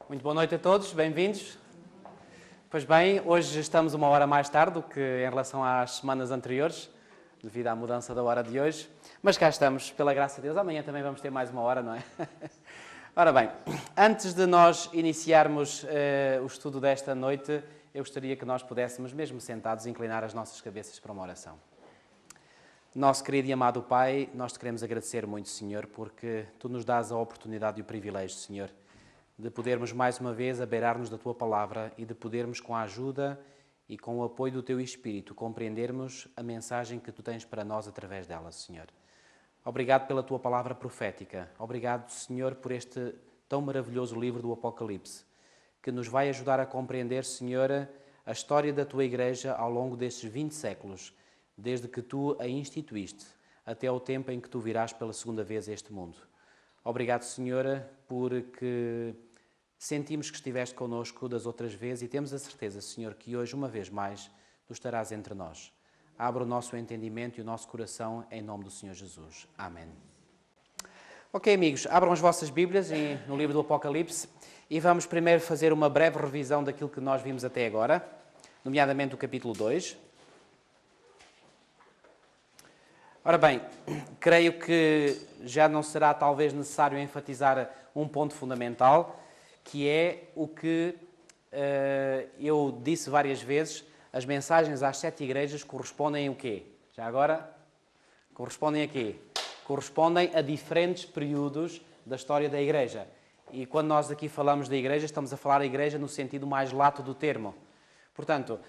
Muito boa noite a todos, bem-vindos. Pois bem, hoje estamos uma hora mais tarde do que em relação às semanas anteriores, devido à mudança da hora de hoje. Mas cá estamos, pela graça de Deus. Amanhã também vamos ter mais uma hora, não é? Ora bem, antes de nós iniciarmos o estudo desta noite, eu gostaria que nós pudéssemos, mesmo sentados, inclinar as nossas cabeças para uma oração. Nosso querido e amado Pai, nós te queremos agradecer muito, Senhor, porque Tu nos dás a oportunidade e o privilégio, Senhor, de podermos mais uma vez abeirar-nos da Tua Palavra e de podermos, com a ajuda e com o apoio do Teu Espírito, compreendermos a mensagem que Tu tens para nós através dela, Senhor. Obrigado pela Tua Palavra profética. Obrigado, Senhor, por este tão maravilhoso livro do Apocalipse, que nos vai ajudar a compreender, Senhor, a história da Tua Igreja ao longo destes 20 séculos, desde que Tu a instituíste, até ao tempo em que Tu virás pela segunda vez a este mundo. Obrigado, Senhora, porque sentimos que estiveste connosco das outras vezes e temos a certeza, Senhor, que hoje, uma vez mais, Tu estarás entre nós. Abra o nosso entendimento e o nosso coração em nome do Senhor Jesus. Amém. Ok, amigos, abram as vossas Bíblias no livro do Apocalipse e vamos primeiro fazer uma breve revisão daquilo que nós vimos até agora, nomeadamente o capítulo 2. Ora bem, creio que já não será talvez necessário enfatizar um ponto fundamental, que é o que eu disse várias vezes, as mensagens às 7 igrejas correspondem a quê? Já agora? Correspondem a quê? Correspondem a diferentes períodos da história da igreja. E quando nós aqui falamos da igreja, estamos a falar da igreja no sentido mais lato do termo. Portanto,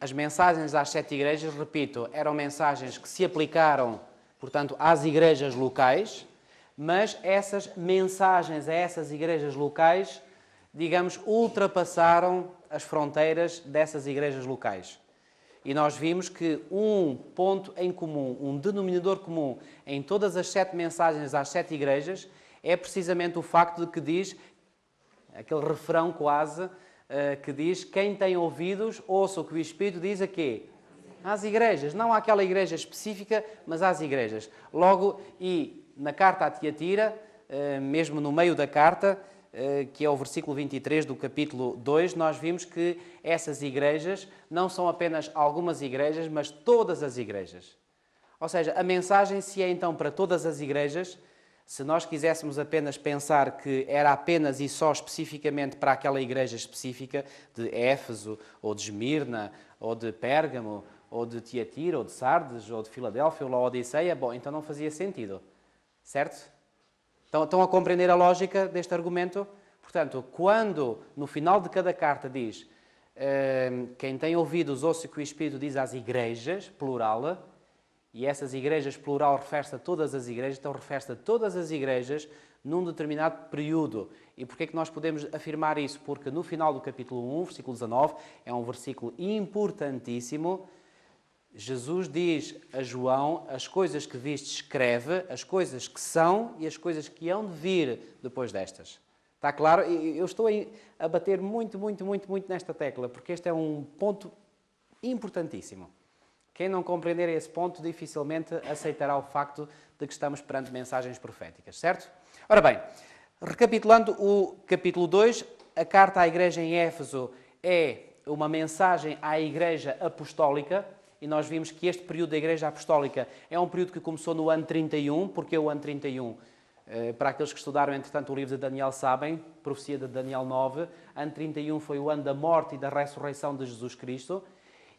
as mensagens às 7 igrejas, repito, eram mensagens que se aplicaram, portanto, às igrejas locais, mas essas mensagens a essas igrejas locais, digamos, ultrapassaram as fronteiras dessas igrejas locais. E nós vimos que um ponto em comum, um denominador comum em todas as 7 mensagens às 7 igrejas é precisamente o facto de que diz, aquele refrão quase, que diz, quem tem ouvidos, ouça o que o Espírito diz a quê? Às igrejas. Não àquela igreja específica, mas às igrejas. Logo, e na carta a Tiatira, mesmo no meio da carta, que é o versículo 23 do capítulo 2, nós vimos que essas igrejas não são apenas algumas igrejas, mas todas as igrejas. Ou seja, a mensagem se é então para todas as igrejas. Se nós quiséssemos apenas pensar que era apenas e só especificamente para aquela igreja específica de Éfeso, ou de Esmirna, ou de Pérgamo, ou de Tiatira, ou de Sardes, ou de Filadélfia, ou de Laodiceia, bom, então não fazia sentido. Certo? Estão a compreender a lógica deste argumento? Portanto, quando no final de cada carta diz quem tem ouvidos, ouça o que o Espírito diz às igrejas, plural, e essas igrejas, plural, refere-se a todas as igrejas, então refere-se a todas as igrejas num determinado período. E porquê é que nós podemos afirmar isso? Porque no final do capítulo 1, versículo 19, é um versículo importantíssimo. Jesus diz a João, as coisas que viste escreve, as coisas que são e as coisas que hão de vir depois destas. Está claro? Eu estou a bater muito nesta tecla, porque este é um ponto importantíssimo. Quem não compreender esse ponto dificilmente aceitará o facto de que estamos perante mensagens proféticas, certo? Ora bem, recapitulando o capítulo 2, a carta à igreja em Éfeso é uma mensagem à igreja apostólica, e nós vimos que este período da igreja apostólica é um período que começou no ano 31, porque o ano 31, para aqueles que estudaram, entretanto, o livro de Daniel sabem, profecia de Daniel 9, ano 31 foi o ano da morte e da ressurreição de Jesus Cristo,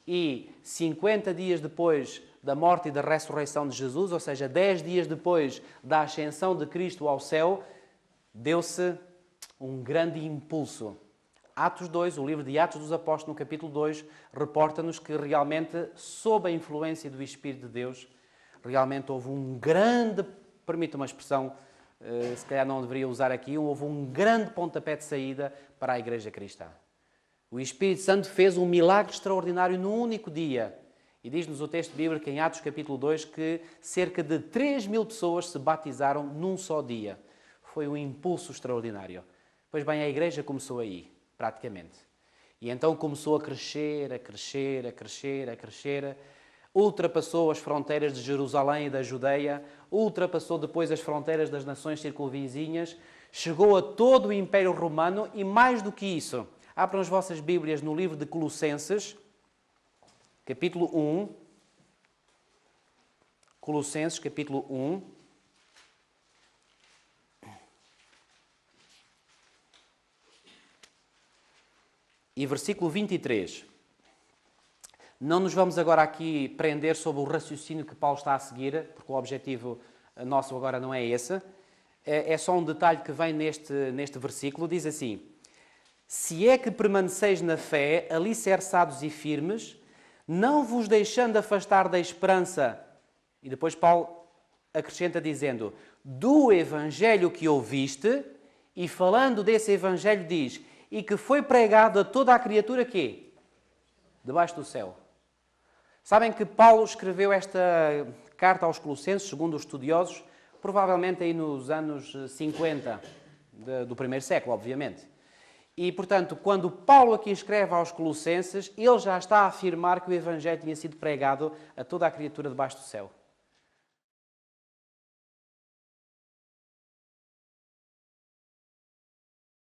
e 50 dias depois da morte e da ressurreição de Jesus, ou seja, 10 dias depois da ascensão de Cristo ao céu, deu-se um grande impulso. Atos 2, o livro de Atos dos Apóstolos, no capítulo 2, reporta-nos que realmente, sob a influência do Espírito de Deus, realmente houve um grande, permita uma expressão, se calhar não deveria usar aqui, houve um grande pontapé de saída para a Igreja Cristã. O Espírito Santo fez um milagre extraordinário num único dia. E diz-nos o texto bíblico em Atos capítulo 2 que cerca de 3.000 pessoas se batizaram num só dia. Foi um impulso extraordinário. Pois bem, a Igreja começou aí, praticamente. E então começou a crescer, a crescer, a crescer, a crescer. Ultrapassou as fronteiras de Jerusalém e da Judeia, ultrapassou depois as fronteiras das nações circunvizinhas, chegou a todo o Império Romano e, mais do que isso, abram as vossas Bíblias no livro de Colossenses, capítulo 1. Colossenses, capítulo 1. E versículo 23. Não nos vamos agora aqui prender sobre o raciocínio que Paulo está a seguir, porque o objetivo nosso agora não é esse. É só um detalhe que vem neste versículo. Diz assim: se é que permaneceis na fé, alicerçados e firmes, não vos deixando afastar da esperança. E depois Paulo acrescenta dizendo, do Evangelho que ouviste, e falando desse Evangelho diz, e que foi pregado a toda a criatura que debaixo do céu. Sabem que Paulo escreveu esta carta aos Colossenses, segundo os estudiosos, provavelmente aí nos anos 50 do primeiro século, obviamente. E, portanto, quando Paulo aqui escreve aos Colossenses, ele já está a afirmar que o Evangelho tinha sido pregado a toda a criatura debaixo do céu.